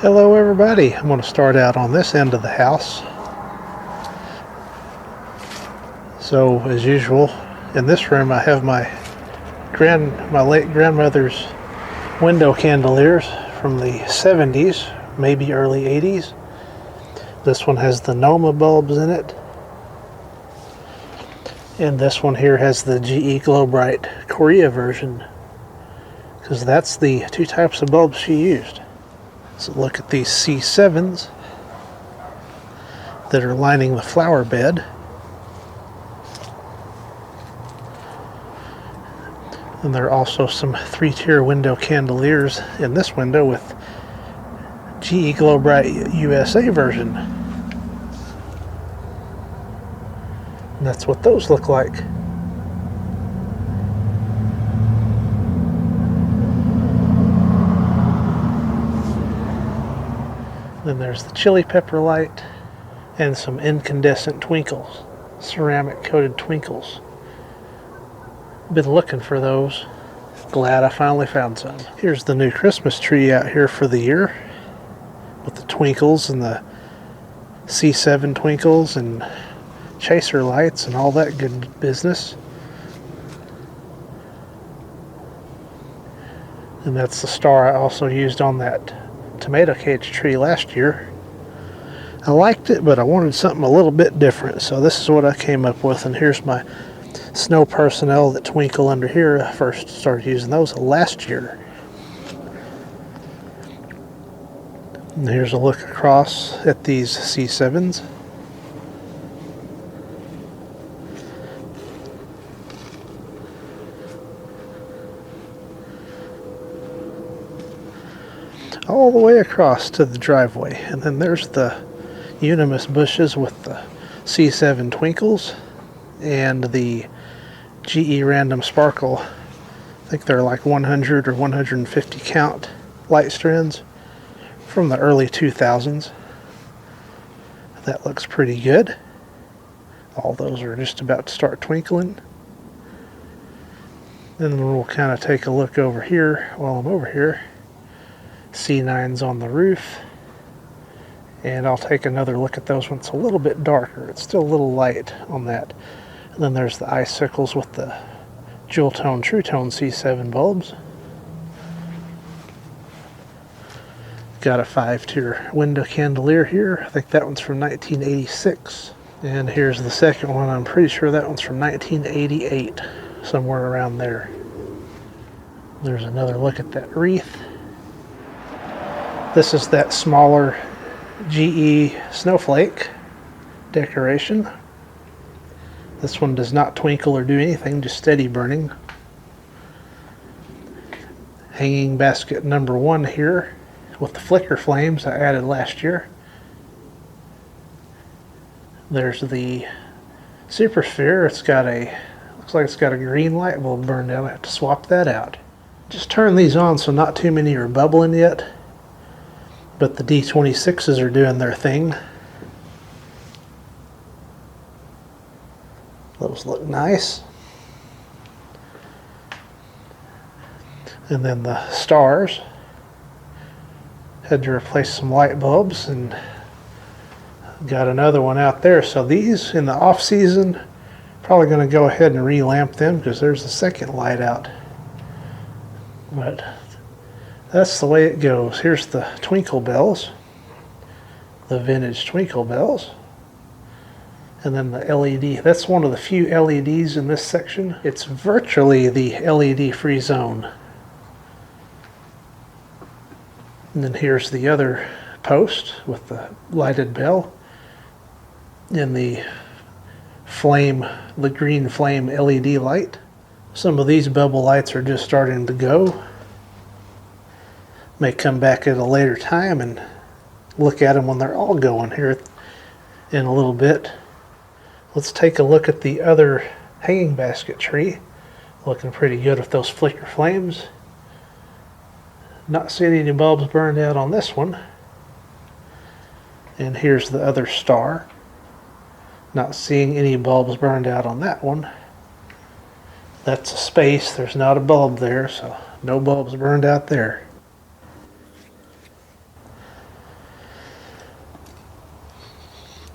Hello everybody, I'm going to start out on this end of the house. So as usual, in this room I have my late grandmother's window chandeliers from the 70s, maybe early 80s. This one has the Noma bulbs in it. And this one here has the GE Glow-Brite Korea version, because that's the two types of bulbs she used. So look at these C7s that are lining the flower bed. And there are also some 3-tier window chandeliers in this window with GE Glow-Brite USA version. And that's what those look like. Then there's the chili pepper light and some incandescent twinkles, ceramic coated twinkles. Been looking for those. Glad I finally found some. Here's the new Christmas tree out here for the year with the twinkles and the C7 twinkles and chaser lights and all that good business. And that's the star I also used on that tomato cage tree last year. I liked it, but I wanted something a little bit different, so this is what I came up with. And here's my snow personnel that twinkle under here. I first started using those last year. And here's a look across at these C7s. All the way across to the driveway. And then there's the Unimus bushes with the C7 twinkles and the GE Random Sparkle. I think they're like 100 or 150 count light strands from the early 2000s. That looks pretty good. All those are just about to start twinkling. And then we'll kind of take a look over here while I'm over here. C9's on the roof. And I'll take another look at those when it's a little bit darker. It's still a little light on that. And then there's the icicles with the Jewel Tone True Tone C7 bulbs. Got a 5-tier window chandelier here. I think that one's from 1986. And here's the second one. I'm pretty sure that one's from 1988, somewhere around there. There's another look at that wreath. This is that smaller GE snowflake decoration. This one does not twinkle or do anything, just steady burning. Hanging basket number 1 here with the flicker flames I added last year. There's the Super Sphere. Looks like it's got a green light bulb burned out. I have to swap that out. Just turn these on so not too many are bubbling yet. But the D26s are doing their thing. Those look nice. And then the stars. Had to replace some light bulbs and got another one out there. So these in the off season, probably going to go ahead and relamp them because there's the second light out. But that's the way it goes. Here's the twinkle bells, the vintage twinkle bells, and then the LED. That's one of the few LEDs in this section. It's virtually the LED free zone. And then here's the other post with the lighted bell and the green flame LED light. Some of these bubble lights are just starting to go. May come back at a later time and look at them when they're all going here in a little bit. Let's take a look at the other hanging basket tree. Looking pretty good with those flicker flames. Not seeing any bulbs burned out on this one. And here's the other star. Not seeing any bulbs burned out on that one. That's a space. There's not a bulb there, so no bulbs burned out there.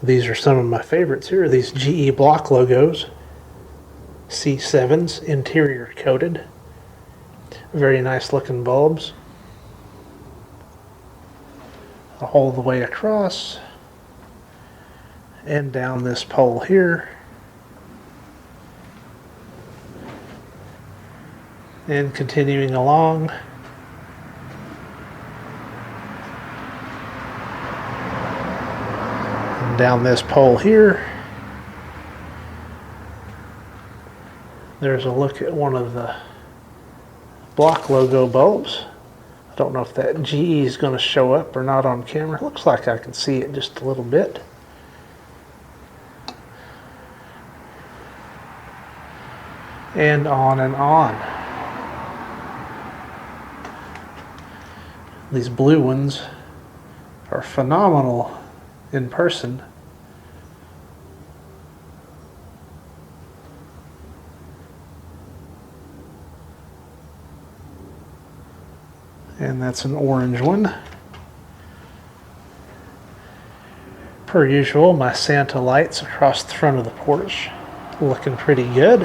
These are some of my favorites here. These GE block logos. C7s, interior coated. Very nice looking bulbs. All the way across. And down this pole here. And continuing along. And down this pole here. There's a look at one of the block logo bulbs. I don't know if that GE is going to show up or not on camera. Looks like I can see it just a little bit. And on and on. These blue ones are phenomenal in person. And that's an orange one. Per usual, my Santa lights across the front of the porch, looking pretty good.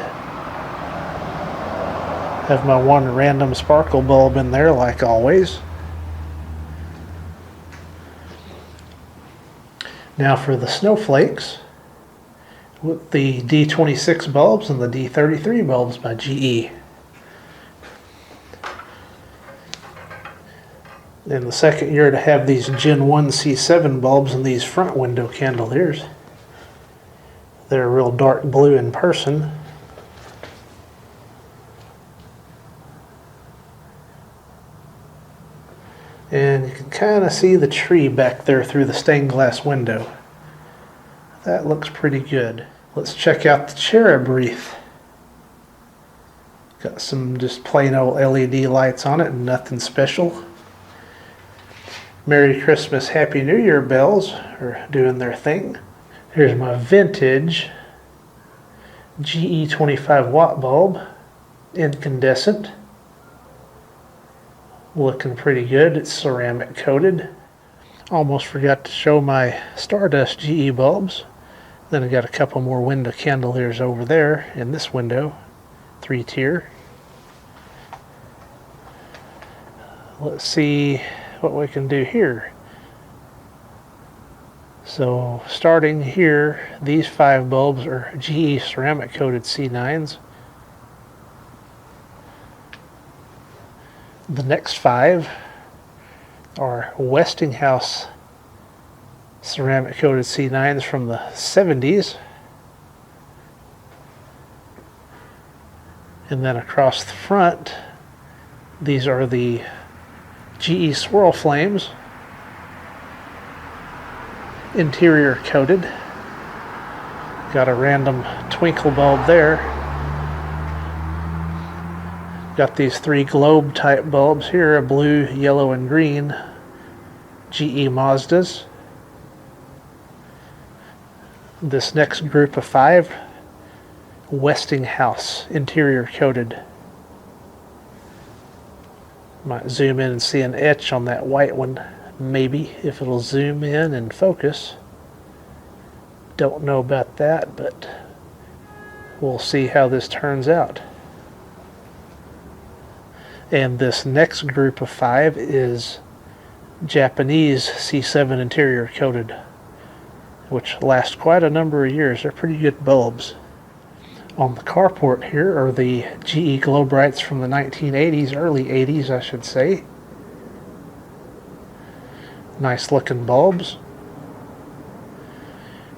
Have my one random sparkle bulb in there like always. Now for the snowflakes, with the D26 bulbs and the D33 bulbs by GE. In the second year to have these Gen 1 C7 bulbs and these front window candeliers. They're real dark blue in person. And you can kind of see the tree back there through the stained glass window. That looks pretty good. Let's check out the cherub wreath. Got some just plain old LED lights on it, nothing special. Merry Christmas, Happy New Year bells are doing their thing. Here's my vintage GE 25 watt bulb, incandescent. Looking pretty good. It's ceramic coated. Almost forgot to show my Stardust GE bulbs. Then I got a couple more window candeliers over there in this window, 3-tier. Let's see what we can do here. So starting here, these 5 bulbs are GE ceramic coated C9s. The next 5 are Westinghouse ceramic coated C9s from the 70s. And then across the front, these are the GE Swirl Flames, interior coated. Got a random twinkle bulb there. Got these 3 globe type bulbs here, a blue, yellow, and green, GE Mazdas. This next group of 5, Westinghouse, interior coated. Might zoom in and see an etch on that white one, maybe, if it'll zoom in and focus. Don't know about that, but we'll see how this turns out. And this next group of 5 is Japanese C7 interior coated, which lasts quite a number of years. They're pretty good bulbs. On the carport here are the GE Glow Brights from the 1980s, early 80s I should say. Nice looking bulbs.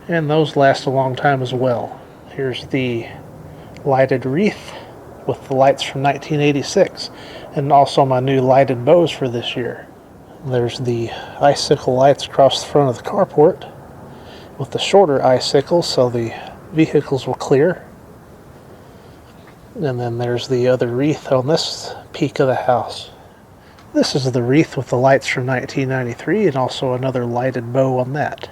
And those last a long time as well. Here's the lighted wreath with the lights from 1986, and also my new lighted bows for this year. There's the icicle lights across the front of the carport with the shorter icicles so the vehicles will clear. And then there's the other wreath on this peak of the house. This is the wreath with the lights from 1993 and also another lighted bow on that.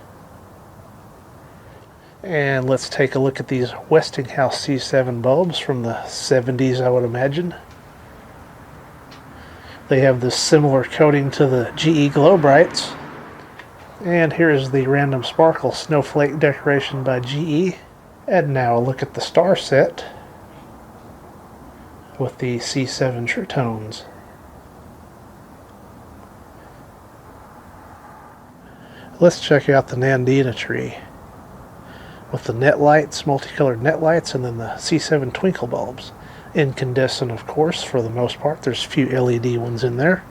And let's take a look at these Westinghouse C7 bulbs from the 70s, I would imagine. They have this similar coating to the GE Glow Brights. And here's the random sparkle snowflake decoration by GE. And now look at the star set with the C7 True Tones. Let's check out the Nandina tree with the net lights, multicolored net lights, and then the C7 twinkle bulbs. Incandescent, of course, for the most part. There's a few LED ones in there.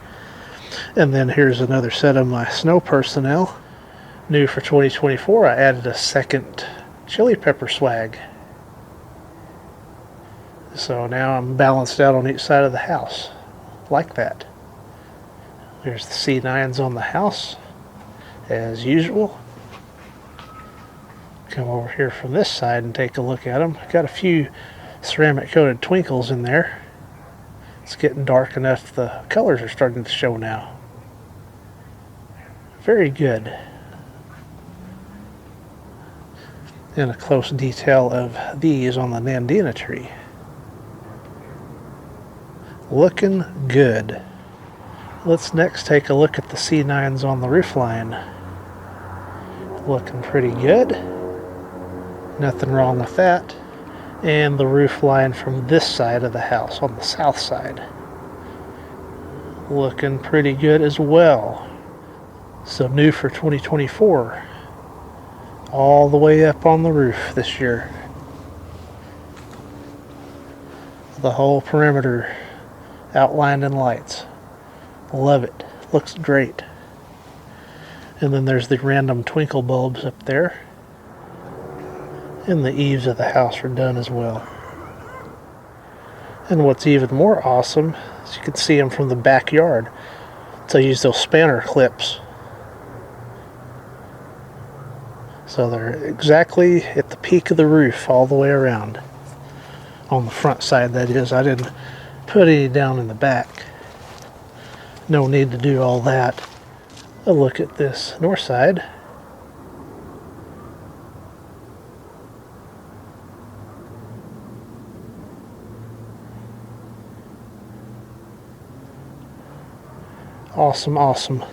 And then here's another set of my snow personnel. New for 2024, I added a second chili pepper swag. So now I'm balanced out on each side of the house, like that. There's the C9s on the house, as usual. Come over here from this side and take a look at them. Got a few ceramic coated twinkles in there. It's getting dark enough, the colors are starting to show now. Very good. And a close detail of these on the Nandina tree. Looking good. Let's next take a look at the C9s on the roofline. Looking pretty good. Nothing wrong with that. And the roof line from this side of the house, on the south side. Looking pretty good as well. So new for 2024. All the way up on the roof this year. The whole perimeter outlined in lights. Love it. Looks great. And then there's the random twinkle bulbs up there. And the eaves of the house are done as well. And what's even more awesome is you can see them from the backyard. So I use those spanner clips. So they're exactly at the peak of the roof all the way around. On the front side, that is. I didn't put any down in the back. No need to do all that. A look at this north side. Awesome, awesome.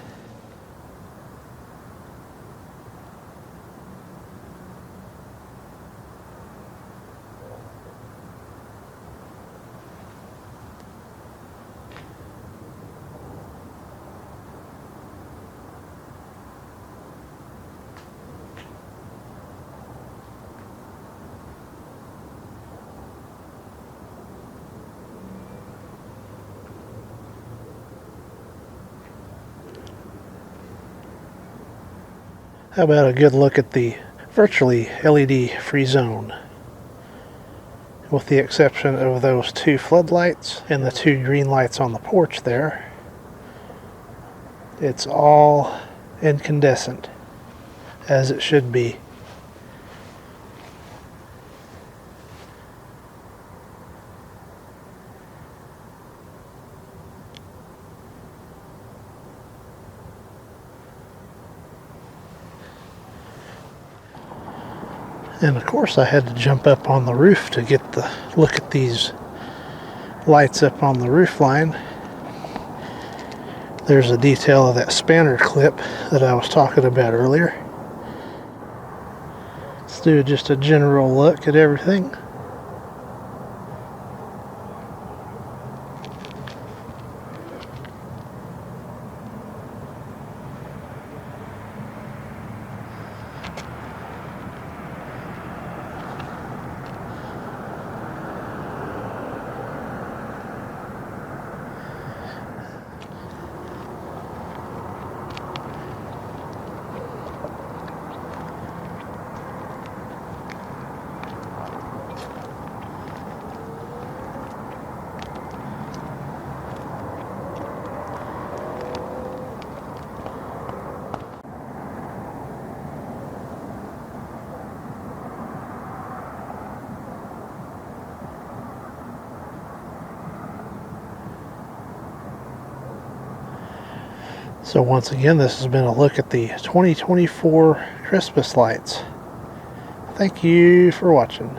How about a good look at the virtually LED free zone? With the exception of those two floodlights and the two green lights on the porch there, it's all incandescent, as it should be. And of course I had to jump up on the roof to get the look at these lights up on the roof line. There's a detail of that spanner clip that I was talking about earlier. Let's do just a general look at everything. So once again, this has been a look at the 2024 Christmas lights. Thank you for watching.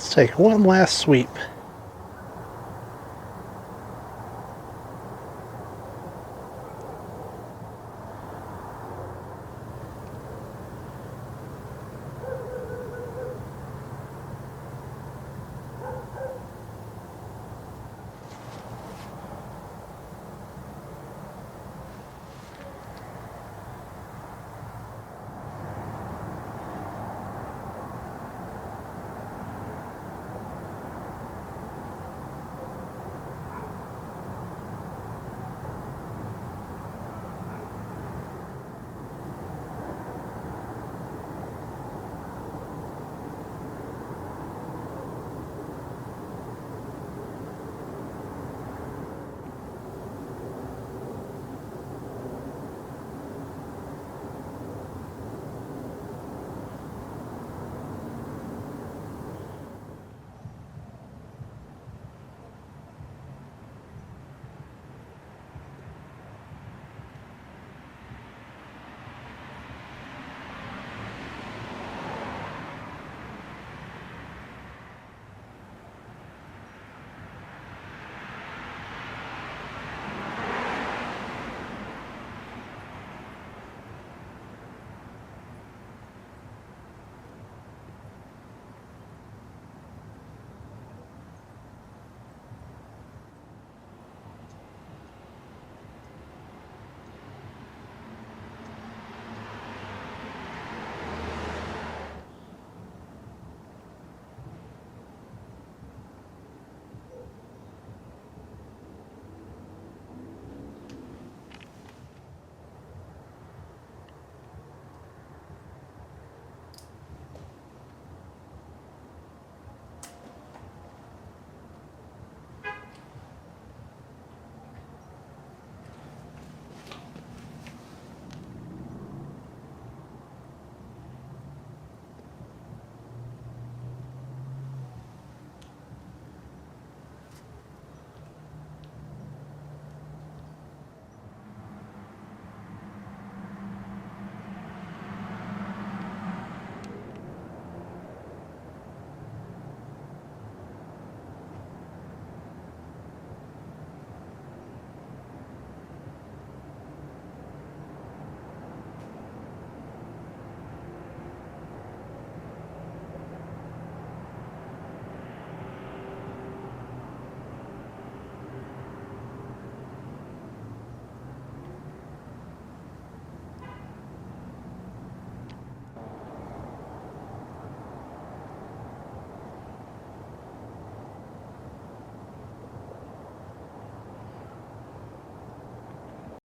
Let's take one last sweep.